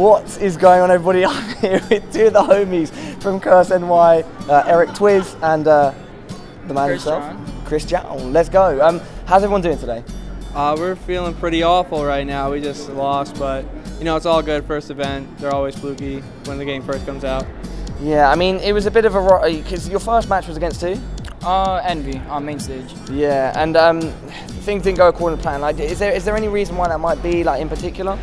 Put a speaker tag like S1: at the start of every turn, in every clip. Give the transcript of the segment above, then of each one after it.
S1: What is going on, everybody? I'm here with two of the homies from Curse NY, Eric TwiZz and the man himself, Chris John. Let's go. How's everyone doing today?
S2: We're feeling pretty awful right now. We just lost, but you know, it's all good. First event, they're always fluky when the game first comes out.
S1: Yeah, I mean, it was a bit of a, because your first match was against who?
S3: Envy on main stage.
S1: Yeah, and things didn't go according to plan. Like, is there any reason why that might be, like, in particular?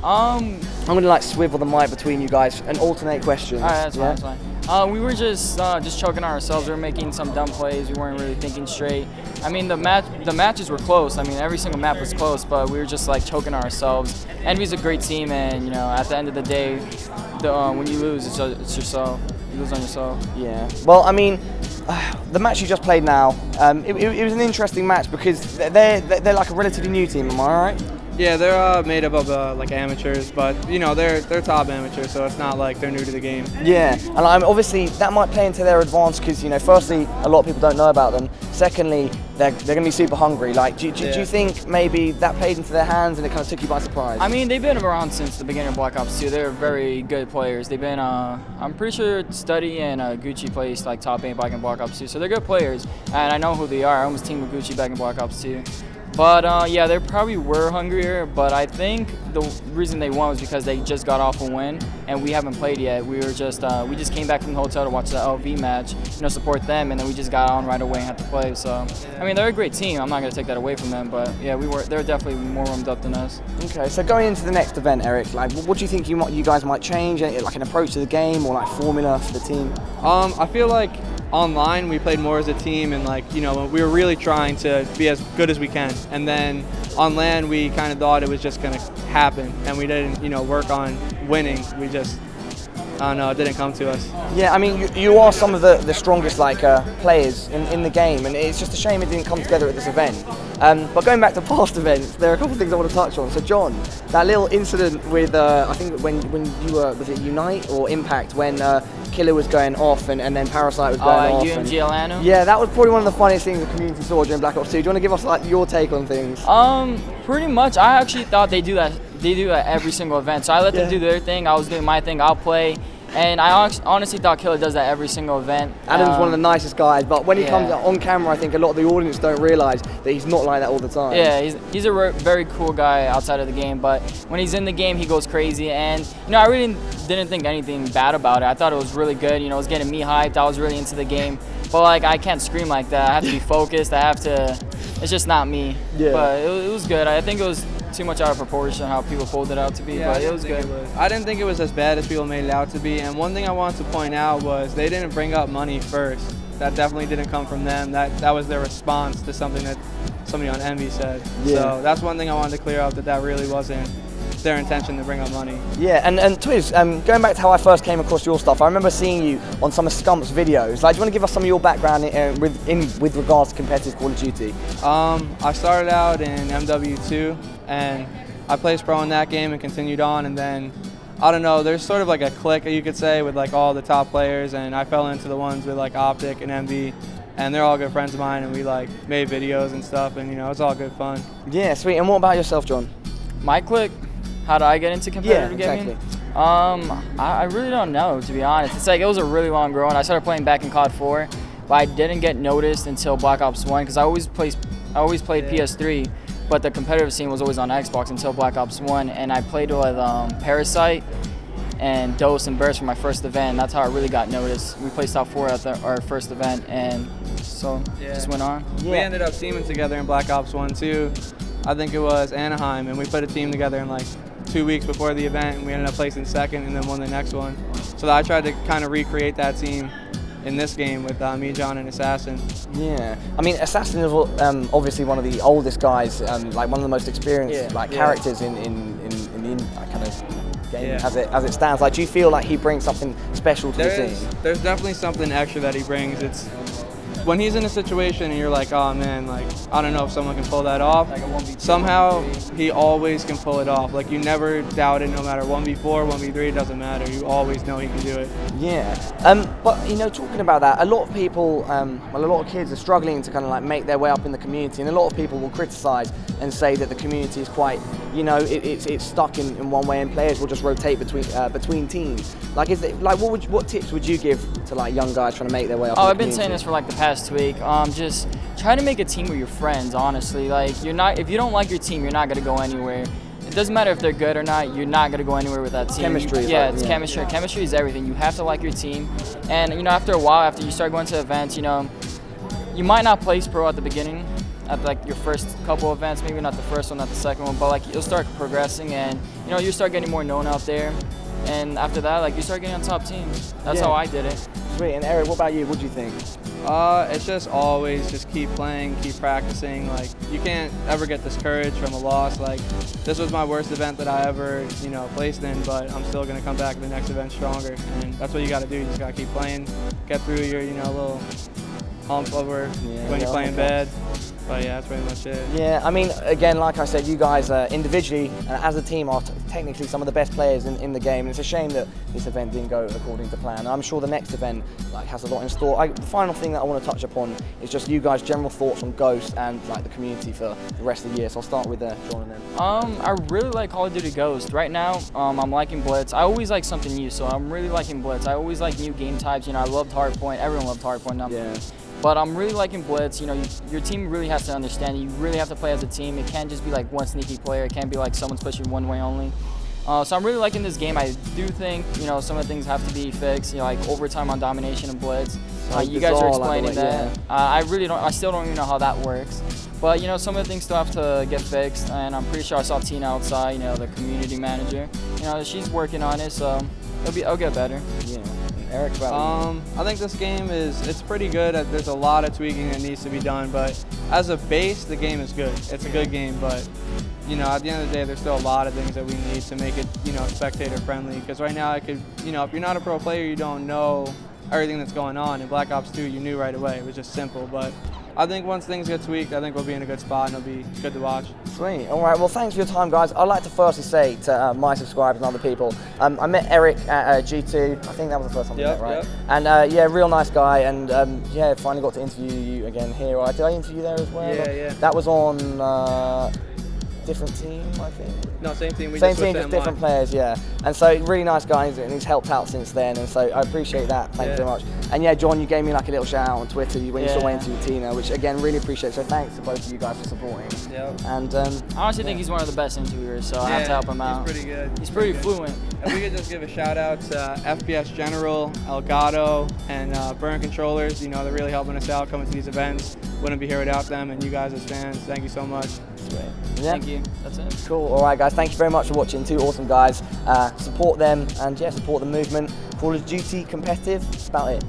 S1: I'm gonna like swivel the mic between you guys and alternate questions.
S3: All right, that's fine. We were just choking on ourselves. We were making some dumb plays. We weren't really thinking straight. I mean, the matches were close. I mean, every single map was close, but we were just like choking on ourselves. Envy's a great team, and you know, at the end of the day, when you lose, it's yourself. You lose on yourself.
S1: Yeah. Well, I mean, the match you just played now, it was an interesting match because they're like a relatively new team. Am I right?
S2: Yeah, they're made up of like amateurs, but you know, they're top amateurs, so it's not like they're new to the game.
S1: Yeah, and obviously that might play into their advantage because, you know, firstly, a lot of people don't know about them. Secondly, they're going to be super hungry. Like, do you think maybe that played into their hands and it kind of took you by surprise?
S3: I mean, they've been around since the beginning of Black Ops 2. They're very good players. They've been, I'm pretty sure Study and Gucci placed like top 8 back in Black Ops 2, so they're good players, and I know who they are. I almost teamed with Gucci back in Black Ops 2. But yeah, they probably were hungrier, but I think the reason they won was because they just got off a win, and we haven't played yet. We just came back from the hotel to watch the LV match, you know, support them, and then we just got on right away and had to play. So, I mean, they're a great team. I'm not gonna take that away from them, but yeah, they're definitely more warmed up than us.
S1: Okay, so going into the next event, Eric, like, what do you think you guys might change, like an approach to the game or like formula for the team?
S2: I feel like online we played more as a team, and like, you know, we were really trying to be as good as we can, and then on LAN we kind of thought it was just going to happen, and we didn't, you know, work on winning. We just, I don't know, it didn't come to us.
S1: Yeah, I mean, you are some of the strongest like players in the game, and it's just a shame it didn't come together at this event. But going back to past events, there are a couple of things I want to touch on. So John, that little incident with, I think when you were, was it Unite or Impact, when Killer was going off and then Parasite was going off.
S3: UMG Atlanta?
S1: Yeah, that was probably one of the funniest things the community saw during Black Ops 2. Do you want to give us like your take on things?
S3: Pretty much. I actually thought they do that every single event. So I let them do their thing. I was doing my thing. I'll play. And I honestly thought Killer does that every single event.
S1: Adam's one of the nicest guys, but when he comes on camera, I think a lot of the audience don't realise that he's not like that all the time.
S3: Yeah, he's a very cool guy outside of the game, but when he's in the game, he goes crazy. And you know, I really didn't think anything bad about it. I thought it was really good. You know, it was getting me hyped. I was really into the game, but like, I can't scream like that. I have to be focused. I have to. It's just not me. Yeah. But it was good. I think it was too much out of proportion how people pulled it out to be, but it was good.
S2: I didn't think it was as bad as people made it out to be, and one thing I wanted to point out was they didn't bring up money first. That definitely didn't come from them. That was their response to something that somebody on Envy said. Yeah. So that's one thing I wanted to clear up, that really wasn't their intention to bring up money.
S1: Yeah, and TwiZz, going back to how I first came across your stuff, I remember seeing you on some of Scump's videos. Like, do you want to give us some of your background with regards to competitive Call of Duty?
S2: I started out in MW2, and I placed pro in that game and continued on, and then, I don't know, there's sort of like a clique, you could say, with like all the top players, and I fell into the ones with like Optic and MV, and they're all good friends of mine, and we like made videos and stuff, and you know, it's all good fun.
S1: Yeah, sweet. And what about yourself, John?
S3: My clique? How did I get into competitive gaming? I really don't know, to be honest. It's like, it was a really long growing. I started playing back in COD 4, but I didn't get noticed until Black Ops 1, because I always played PS3, but the competitive scene was always on Xbox until Black Ops 1, and I played with Parasite and Dose and Burst for my first event. That's how I really got noticed. We placed top 4 at our first event, and so just went on.
S2: We ended up teaming together in Black Ops 1 too. I think it was Anaheim, and we put a team together in like 2 weeks before the event, and we ended up placing second and then won the next one. So I tried to kind of recreate that team in this game with me, John, and Assassin.
S1: Yeah, I mean, Assassin is obviously one of the oldest guys, like one of the most experienced characters in the kind of game as it stands. Like, do you feel like he brings something special to the team?
S2: There's definitely something extra that he brings. It's when he's in a situation and you're like, oh man, like, I don't know if someone can pull that off, somehow he always can pull it off. Like, you never doubt it, no matter 1v4, 1v3, it doesn't matter. You always know he can do it.
S1: Yeah. But, you know, talking about that, a lot of people, well, a lot of kids are struggling to kind of like make their way up in the community, and a lot of people will criticize and say that the community is quite you know, it's stuck in one way, and players will just rotate between teams. Like, what tips would you give to like young guys trying to make their way up?
S3: Oh, I've been saying this for like the past week. Just try to make a team with your friends. Honestly, like if you don't like your team, you're not gonna go anywhere. It doesn't matter if they're good or not. You're not gonna go anywhere with that team.
S1: Chemistry.
S3: It's chemistry. Chemistry is everything. You have to like your team, and you know, after a while, after you start going to events, you know, you might not place pro at the beginning, at like your first couple events, maybe not the first one, not the second one, but like you'll start progressing, and you know, you start getting more known out there, and after that, like you start getting on top teams. That's how I did it.
S1: Sweet. And Eric, what about you? What do you think?
S2: It's just always just keep playing, keep practicing. Like, you can't ever get discouraged from a loss. Like, this was my worst event that I ever, you know, placed in, but I'm still gonna come back to the next event stronger. And that's what you got to do. You just got to keep playing, get through your, you know, little hump over when you're playing bad. But yeah, that's pretty much it.
S1: Yeah, I mean, again, like I said, you guys individually and as a team are technically some of the best players in the game. And it's a shame that this event didn't go according to plan. I'm sure the next event like has a lot in store. The final thing that I want to touch upon is just you guys' general thoughts on Ghost and like the community for the rest of the year. So I'll start with John and then.
S3: I really like Call of Duty Ghost. Right now, I'm liking Blitz. I always like something new, so I'm really liking Blitz. I always like new game types. You know, I loved Hardpoint. Everyone loved Hardpoint. Yeah. But I'm really liking Blitz. You know, your team really has to understand. You really have to play as a team. It can't just be like one sneaky player. It can't be like someone's pushing one way only. So I'm really liking this game. I do think, you know, some of the things have to be fixed. You know, like overtime on domination and Blitz. You guys are explaining that. I still don't even know how that works. But you know, some of the things still have to get fixed. And I'm pretty sure I saw Tina outside. You know, the community manager. You know, she's working on it. So it'll get better.
S1: Yeah. Eric,
S2: I think this game it's pretty good. There's a lot of tweaking that needs to be done, but as a base, the game is good. It's a good game, but you know, at the end of the day, there's still a lot of things that we need to make it, you know, spectator friendly. Because right now, you know, if you're not a pro player, you don't know everything that's going on. In Black Ops 2, you knew right away. It was just simple, but I think once things get tweaked, I think we'll be in a good spot and it'll be good to watch.
S1: Sweet. All right. Well, thanks for your time, guys. I'd like to firstly say to my subscribers and other people, I met Eric at G2. I think that was the first time we met, right?
S2: Yep.
S1: And yeah, real nice guy. And yeah, finally got to interview you again here. Did I interview you there as well?
S2: Yeah.
S1: That was on different team, I think.
S2: No, same team.
S1: Same team, just different players, yeah. And so really nice guy, and he's helped out since then, and so I appreciate that. Thank you very much. And yeah, John, you gave me like a little shout out on Twitter when you saw my interview with Tina, which again really appreciate. So thanks to both of you guys for supporting.
S2: Yep.
S1: And
S3: I honestly think he's one of the best interviewers, so I have to help him out.
S2: He's pretty good.
S3: He's pretty fluent.
S2: If we could just give a shout out to FPS General, Elgato, and Burn Controllers. You know, they're really helping us out coming to these events. Wouldn't be here without them, and you guys as fans, thank you so much.
S1: Yeah.
S3: Thank you. That's it.
S1: Cool. All right, guys. Thank you very much for watching. Two awesome guys. Support them and yeah, support the movement. Call of Duty competitive. That's about it.